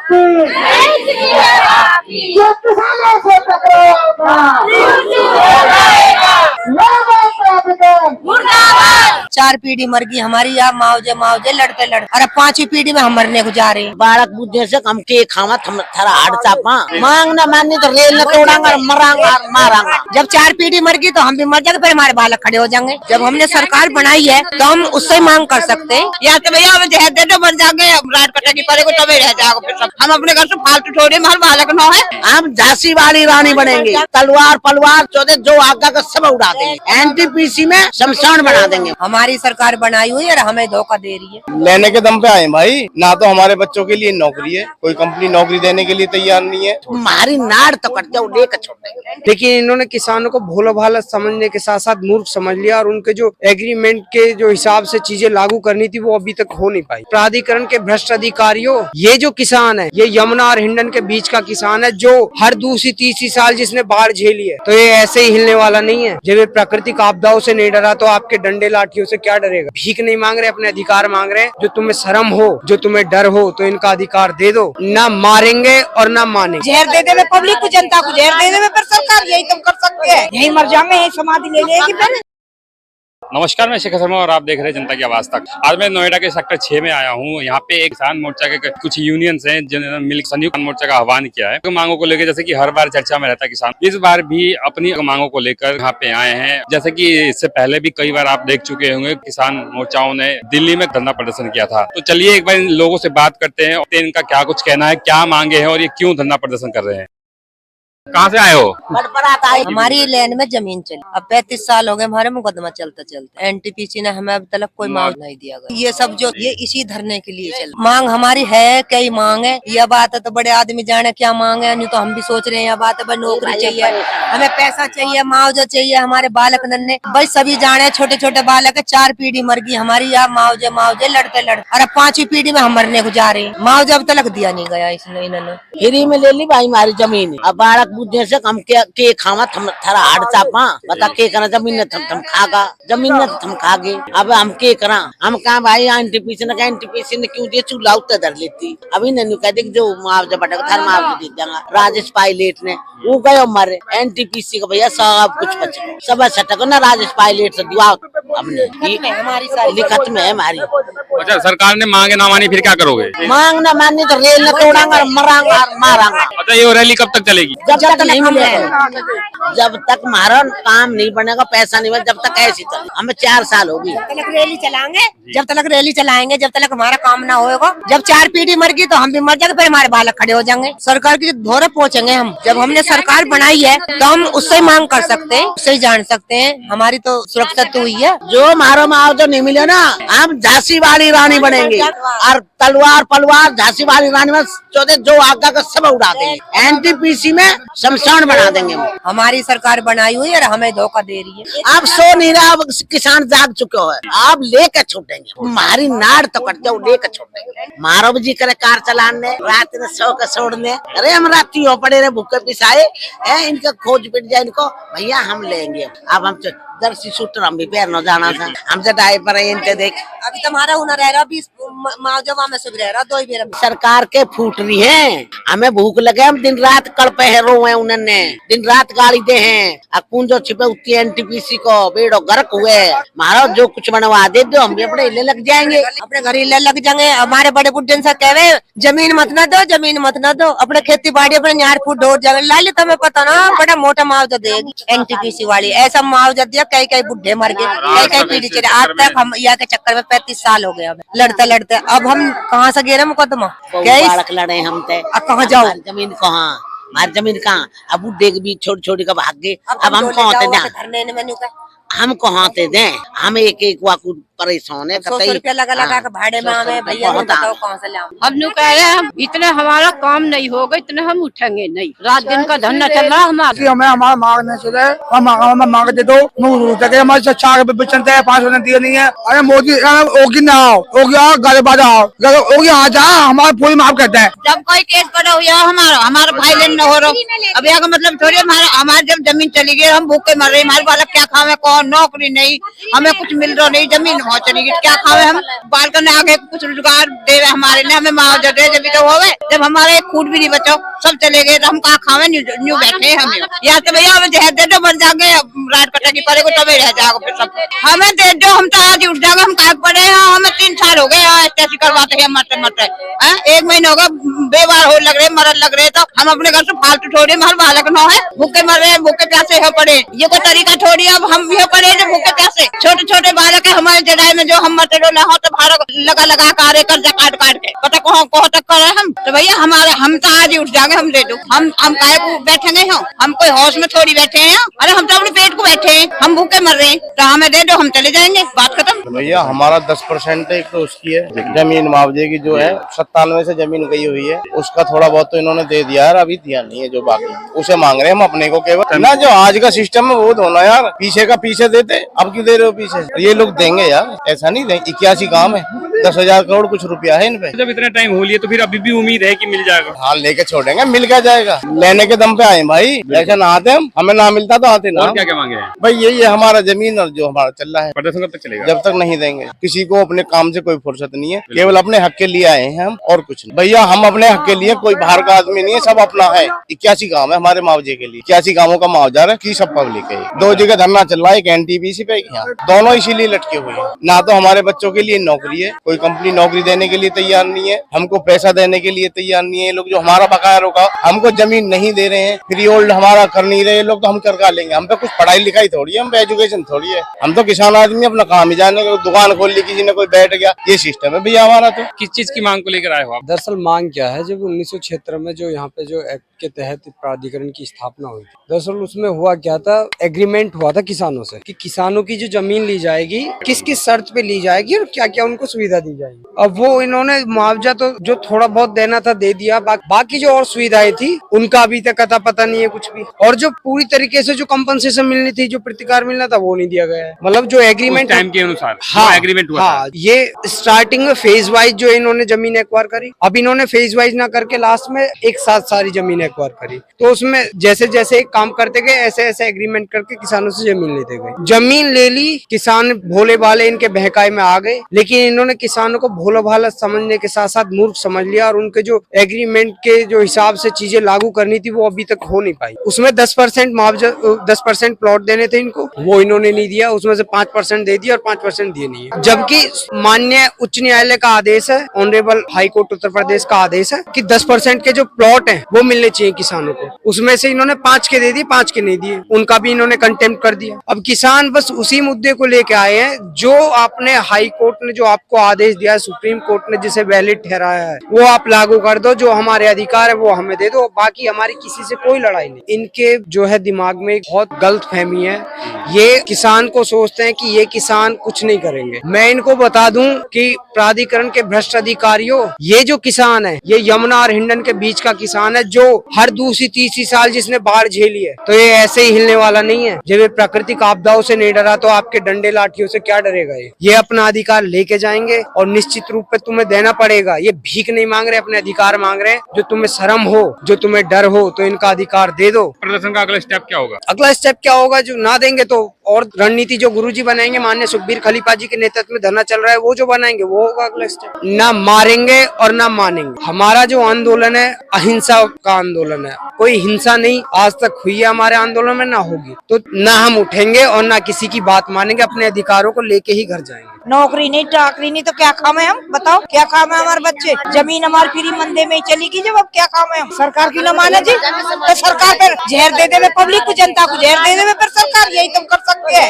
जो किसानों से टकराएगा चार पीढ़ी मर गई हमारी, या माओजे माओजे लड़ते लड़ते, अरे पांचवी पीढ़ी में हम मरने को जा रहे हैं। बालक बुद्धि से हम के खावा थरा हाड़ चापा मांग न मानी तो रेल न तोड़ांगा मरांगा मारांगा। जब चार पीढ़ी मर गई तो हम भी मर जाएंगे, फिर हमारे बालक खड़े हो जाएंगे। जब हमने सरकार बनाई है तो हम उससे मांग कर सकते हैं, या तो भैया हमें जहर दे दो मर जाएंगे, रात कटेगी पड़ेगा तो रह जाएगा। हम अपने घर से फालतू छोड़े, हमारे बालक न है। हम झांसी वाली रानी बनेंगे, तलवार पलवार चौधे जो आगा का सब उड़ा देंगे, एनटीपीसी में शमशान बना देंगे। हमारी सरकार बनाई हुई है और हमें धोखा दे रही है। लेने के दम पे आए भाई, ना तो हमारे बच्चों के लिए नौकरी है, कोई कंपनी नौकरी देने के लिए तैयार नहीं है। हमारी नाड़ तो कट जाओ लेकर छोड़ेंगे। लेकिन इन्होंने किसानों को भोला भाला समझने के साथ साथ मूर्ख समझ लिया, और उनके जो एग्रीमेंट के जो हिसाब से चीजें लागू करनी थी वो अभी तक हो नहीं पाई। प्राधिकरण के भ्रष्ट अधिकारियों, ये जो किसान है ये यमुना और हिंडन के बीच का किसान है, जो हर दूसरी तीसरी साल जिसने बाढ़ झेली है, तो ये ऐसे ही हिलने वाला नहीं है। जब ये प्राकृतिक आपदाओं से नहीं डरा तो आपके डंडे लाठियों से क्या डरेगा। भीख नहीं मांग रहे, अपने अधिकार मांग रहे हैं। जो तुम्हें शर्म हो, जो तुम्हें डर हो, तो इनका अधिकार दे दो। ना मारेंगे और ना मानेंगे। जहर दे देवे पब्लिक को, जनता को जहर दे देवे, पर सरकार यही तुम कर सकते हैं, यही मर जाएंगे, यही समाधि ले लेगी। फिर नमस्कार, मैं शेखर शर्मा और आप देख रहे हैं जनता की आवाज तक। आज मैं नोएडा के सेक्टर 6 में आया हूँ। यहाँ पे एक किसान मोर्चा के कुछ यूनियंस हैं जिन्होंने मिलकर संयुक्त मोर्चा का आह्वान किया है। तो मांगों को लेकर, जैसे कि हर बार चर्चा में रहता है किसान, इस बार भी अपनी मांगों को लेकर यहाँ पे आए हैं। जैसे कि इससे पहले भी कई बार आप देख चुके होंगे किसान मोर्चाओं ने दिल्ली में धरना प्रदर्शन किया था। तो चलिए एक बार इन लोगों से बात करते हैं, इनका क्या कुछ कहना है, क्या मांगे हैं और ये क्यों धरना प्रदर्शन कर रहे हैं। कहाँ से आए हो? हमारी लैंड में जमीन चली, अब 35 साल हो गए हमारे मुकदमा चलते चलते। एनटीपीसी ने हमें अब तक कोई मांग नहीं दिया गया। ये सब जो ये इसी धरने के लिए चल, मांग हमारी है, कई मांग है। यह बात है तो बड़े आदमी जाने क्या मांग है, नहीं तो हम भी सोच रहे हैं। यह बात है भाई नौकरी चाहिए, हमें पैसा चाहिए, मुआवजा चाहिए, हमारे बालक नन्हे भाई सभी जाने, छोटे छोटे बालक है। चार पीढ़ी मर गई हमारी, या मुआवजे मुआवजे लड़ते लड़ते, अरे पांचवी पीढ़ी में हम मरने को जा रहे हैं। मुआवजा अब तक दिया नहीं गया इसने, इन्होंने फ्री में ले ली भाई हमारी जमीन। अब बालक बुद्धि से हम के खावा थरा हाड़ चापा बता के करा, जमीन ने थम खागा, जमीन ने थम खागे। अब हम के करा, हम कहा भाई एनटीपीसी ने क्यों दिए, चूल्हा उत्तर धर लेती। अभी नहीं कह दे जो मुआवजा बढ़ेगा थार मुआवजा दे देंगे। राजेश पायलट ने वो गए मरे, एनटीपीसी का भैया सब कुछ बच सब सटक ना, राजेश पायलट से दिवा हमने लिखत में है हमारी। अच्छा, सरकार ने मांगे ना मानी फिर क्या करोगे? मांग ना मानी तो रेल न तोड़ांगा मरांगा मारांगा। अच्छा, ये रैली कब तक चलेगी? जब तक नहीं मिलेगा, जब तक हमारा काम नहीं बनेगा, पैसा नहीं बनेगा, जब तक ऐसी चल। हमें 4 साल हो गई। तक रैली चलाएंगे, जब तक रैली चलाएंगे, जब तक हमारा काम ना होगा। जब चार पीढ़ी मर गई तो हम भी मर जाएंगे, फिर हमारे बालक खड़े हो जाएंगे। सरकार की धोरे पहुंचेंगे हम। जब हमने सरकार बनाई है तो हम उससे मांग कर सकते हैं, उससे जान सकते हैं। हमारी तो सुरक्षा तो हुई है। जो हमारा मुआवजा नहीं मिले ना, हम झांसी वाली रानी बनेंगे, और तलवार पलवार झांसी वाली रानी में चौधे जो आगा का सब उड़ा देंगे, एनटीपीसी में शमशान बना देंगे। हमारी सरकार बनाई हुई है और हमें धोखा दे रही है। आप सो नहीं रहा, अब किसान जाग चुके हो, आप लेकर छोड़ेंगे। हमारी नाड़ तो कट जाओ लेकर छोड़ेंगे। मारो जी करे कार चलाने, रात में सो के छोड़ने। अरे हम राती हो पड़े रहे भूखे पिसाए, इनका खोज पिट जाए इनको, भैया हम लेंगे। अब हम जर्सी सूट हम भी पैर न जाना था, हमसे डायपर इनके देख। अभी तुम्हारा हुनर रह रहा, मुआवजा में सब रह रहा, 2 ही बेर सरकार के फूट रही है। हमें भूख लगे, हम दिन रात कड़पे है रो है, उन्होंने दिन रात गाड़ी दे हैं। अकुन जो छिपे उतनी एनटीपीसी को बेड़ो गर्क हुए, महाराज जो कुछ बनवा दे दो, हम भी अपने हिले लग जाएंगे, अपने घर हिले लग जाएंगे। हमारे बड़े बुढ़े से कह रहे जमीन मत न दो, जमीन मत न दो, अपने खेती बाड़ी अपने न्यार फूट ढोर जाएंगे। लाली तुम्हें पता ना, बड़ा मोटा मुआवजा देगी एनटीपीसी वाली। ऐसा मुआवजा दिया, कई कई बुढ़े मर गए, कई कई पीढ़ी चले। आज तक हम यहाँ के चक्कर में 35 साल हो गए हमें लड़ते लड़ते। अब हम कहाँ से गिरे मुकदमा, बालक लड़े हम ते। अब कहाँ जाओ, जमीन कहाँ, हमारी जमीन कहाँ। अब बुढ़े के बीच छोटी छोटी का भाग गए। अब हम कहाँ हम कहाँ से दें, हम एक एक वाकू परेशान है। 100 रुपया लगा लगा के भाड़े में हमें, भैया बताओ कहाँ से लाऊं। हम लोग कह रहे हैं हम इतने हमारा काम नहीं होगा, इतने हम उठेंगे नहीं। रात दिन का धंधा चल रहा हमारा। हमें हमारा मांग नहीं चले, हम मांग दे दो। हमारे 4 चलते हैं, 5 दिए नहीं है। अरे मोदी ओगी ना आओ, ओगी आओ, गाड़ी बाजा आओ, ओगी आ जा, हमारे पूरी माफ करते हैं। जब कोई केस पड़ा हुआ हमारा फाइल न हो रहा, अब यहाँ का मतलब थोड़ी हमारी जब जमीन चली गई, हम भूखे मर रहे, हमारे बालक क्या खावे, कौन नौकरी नहीं, हमें कुछ मिल रहा नहीं, जमीन हो चली गई, क्या खावे हम? बालकन आगे कुछ रोजगार दे रहे हमारे लिए, हमें मुआवजा दे, जब तो होवे, जब हमारे एक फूट भी नहीं बचो, सब चले गए तो हम कहाँ खावे? न्यू बैठे हैं हम या तो भैया हमें जहर दे दो, मर जाएंगे, रात कटेगी पड़ेगा तभी रह जाएगा फिर सब, हमें दे दो, हम तो आज उठ जाएंगे, हम कहा पड़े हैं, हमें 3 साल हो गए ऐसे करवाते हैं मरते मरते, 1 महीना होगा बेवार हो लग रहे, मरद लग रहे, तो हम अपने घर से फालतू थोड़ी हमारे बालक न है, भूखे मर रहे हैं, भूखे प्यासे हो पड़े, ये कोई तरीका थोड़ी अब हम ये पड़े जो भूखे प्यासे, छोटे छोटे बालक है हमारे जड़ाई में, जो हम मरते रहो हो तो भाड़ा लगा कार्य कर्जा काट तक पता कहाँ तक कर रहे हम, तो भैया हम तो आज ही उठ जाएंगे, हम दे दो, हम काहे को बैठेंगे, हम कोई होश में थोड़ी बैठे हैं, अरे हम तो अपने पेट को बैठे हैं, हम भूखे मर रहे हैं, तो हमें दे दो, हम चले जाएंगे, बात खत्म। भैया हमारा 10% एक तो उसकी है जमीन मुआवजे की, जो है 97 से जमीन गई हुई है, उसका थोड़ा बहुत तो इन्होंने दे दिया है, अभी दिया नहीं है, जो बाकी उसे मांग रहे हैं हम अपने को केवल ना, जो आज का सिस्टम है वो दोनों यार, पीछे का पीछे देते, अब क्यों दे रहे हो पीछे? ये लोग देंगे यार, ऐसा नहीं देंगे, 81 काम है, 10,000 करोड़ कुछ रुपया है इन पे। जब इतना टाइम हो लिया तो फिर अभी भी उम्मीद है कि मिल जाएगा? हाँ लेके छोड़ेंगे, मिल क्या जाएगा, लेने के दम पे आए भाई, ऐसा ना आते हमें ना मिलता तो आते ना। और क्या क्या मांगे हैं भाई यही है हमारा जमीन और जो हमारा चल रहा है। प्रदर्शन कब तक चलेगा? जब तक नहीं देंगे, किसी को अपने काम से कोई फुर्सत नहीं है, केवल अपने हक के लिए आए हैं हम, और कुछ नहीं। भैया हम अपने हक के लिए, कोई बाहर का आदमी नहीं है, सब अपना है। 81 गाँव है हमारे मुआवजे के लिए, 81 गाँवों का मुआवजा है की सब पब्लिक है। 2 जगह धरना चल रहा है, एक NTPC पे, यहाँ दोनों इसीलिए लटके हुए हैं। ना तो हमारे बच्चों के लिए नौकरी है, कोई कंपनी नौकरी देने के लिए तैयार नहीं है, हमको पैसा देने के लिए तैयार नहीं है। लोग जो हमारा बकाया रोका, हमको जमीन नहीं दे रहे हैं, फ्री होल्ड हमारा कर नहीं रहे लोग, तो हम कर लेंगे? हम पे कुछ पढ़ाई लिखाई थोड़ी है, हम पे एजुकेशन थोड़ी है, हम तो किसान आदमी, अपना काम ही जाने, दुकान खोल ली किसी ने, कोई बैठ गया, ये सिस्टम है भैया हमारा। तो किस चीज की मांग को लेकर आए हो आप? दरअसल मांग क्या है, जब 1976 में जो यहाँ पे जो एक्ट के तहत प्राधिकरण की स्थापना हुई थी, दरअसल उसमें हुआ क्या था, एग्रीमेंट हुआ था किसानों से कि किसानों की जो जमीन ली जाएगी किस किस शर्त पे ली जाएगी और क्या क्या उनको सुविधा दी जाएगी। अब वो इन्होंने मुआवजा तो जो थोड़ा बहुत देना था दे दिया, बाकी जो और सुविधाएं थी उनका अभी तक अता पता नहीं है कुछ भी, और जो पूरी तरीके से जो कंपनसेशन मिलनी थी, जो प्रतिकार मिलना था, वो नहीं दिया गया है। मतलब जो एग्रीमेंट टाइम के अनुसार हाँ एग्रीमेंट हुआ हाँ, ये स्टार्टिंग में फेज वाइज जो इन्होंने जमीन एक्वायर करी, अब इन्होंने फेज वाइज ना करके लास्ट में एक साथ सारी जमीन एक्वायर करी, तो उसमें जैसे जैसे काम करते गए ऐसे ऐसे एग्रीमेंट करके किसानों से जमीन लेते गए। जमीन ले ली, किसान भोले भाले इनके बहकाए में आ गए, लेकिन इन्होंने किसानों को भोला भाला समझने के साथ साथ मूर्ख समझ लिया, और उनके जो एग्रीमेंट के जो हिसाब से चीजें लागू करनी थी वो अभी तक हो नहीं पाई। उसमें 10% मुआवजा, 10% प्लॉट देने थे इनको, वो इन्होंने नहीं दिया, उसमें से 5% दे दिया और 5% दिए नहीं है। जबकि माननीय उच्च न्यायालय का आदेश है, honourable high court Uttar Pradesh का आदेश है कि 10% के जो प्लॉट हैं वो मिलने चाहिए किसानों को, उसमें से इन्होंने 5 के दे दिए, 5 के नहीं दिए, उनका भी इन्होंने कंटेम्प्ट कर दिया। अब किसान बस उसी मुद्दे को लेके आए हैं जो आपने हाई कोर्ट ने जो आपको आदेश दिया है, सुप्रीम कोर्ट ने जिसे वैलिड ठहराया है, वो आप लागू कर दो, जो हमारे अधिकार है वो हमें दे दो, बाकी हमारी किसी से कोई लड़ाई नहीं। इनके जो है दिमाग में एक बहुत गलत फहमी है, ये किसान को सोचते हैं कि ये किसान कुछ नहीं करेंगे। मैं इनको बता दूं कि प्राधिकरण के भ्रष्ट अधिकारियों, ये जो किसान है ये यमुना और हिंडन के बीच का किसान है, जो हर दूसरी तीसरी साल जिसने बाढ़ झेली है, तो ये ऐसे ही हिलने वाला नहीं है। जब ये प्राकृतिक आपदाओं से नहीं डरा तो आपके डंडे लाठियों से क्या डरेगा? ये अपना अधिकार लेके जाएंगे और निश्चित रूप पे तुम्हें देना पड़ेगा। ये भीख नहीं मांग रहे, अपने अधिकार मांग रहे हैं। जो तुम्हें शर्म हो, जो तुम्हें डर हो, तो इनका अधिकार दे दो। प्रदर्शन का अगला स्टेप क्या होगा? अगला स्टेप क्या होगा? जो ना देंगे तो और रणनीति जो गुरुजी बनाएंगे, माननीय सुखबीर खलीफा जी के नेतृत्व में धरना चल रहा है, वो जो बनाएंगे वो होगा अगला स्टेप। ना मारेंगे और ना मानेंगे। हमारा जो आंदोलन है अहिंसा का आंदोलन है, कोई हिंसा नहीं आज तक हुई है हमारे आंदोलन में, ना होगी। तो ना हम उठेंगे और ना किसी की बात मानेंगे, अपने अधिकारों को लेके ही घर जाएंगे। नौकरी नहीं, चाकरी नहीं, तो क्या खामे हम? बताओ क्या खामे हमारे बच्चे? जमीन हमारी फ्री मंदे में ही चली गई, जब अब क्या खामे हम? सरकार की न माने जी, तो सरकार पर जहर दे दे, पब्लिक को, जनता को जहर दे दे, पर सरकार यही तुम कर सकते हैं।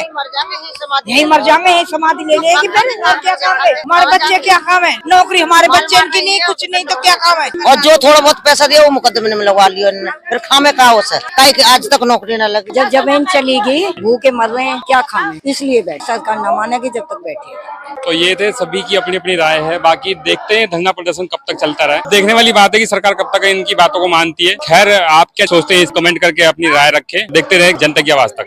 यही मर जामे, यही समाधि ले लेगी, और क्या खामे? हमारे बच्चे क्या खामे? नौकरी हमारे बच्चे इनकी नहीं, कुछ नहीं, तो क्या खामे? और जो थोड़ा बहुत पैसा दिया वो मुकदमे में लगवा लिया, फिर खामे का हो सर, आज तक नौकरी न लगी। जब जमीन चली गई, भूखे मर रहे हैं, क्या खामे? इसलिए बैठ, सरकार न मानेगी जब तक बैठे। तो ये थे सभी की अपनी अपनी राय है, बाकी देखते हैं धरना प्रदर्शन कब तक चलता रहे। देखने वाली बात है कि सरकार कब तक इनकी बातों को मानती है। खैर आप क्या सोचते हैं इस कमेंट करके अपनी राय रखें। देखते रहे जनता की आवाज तक।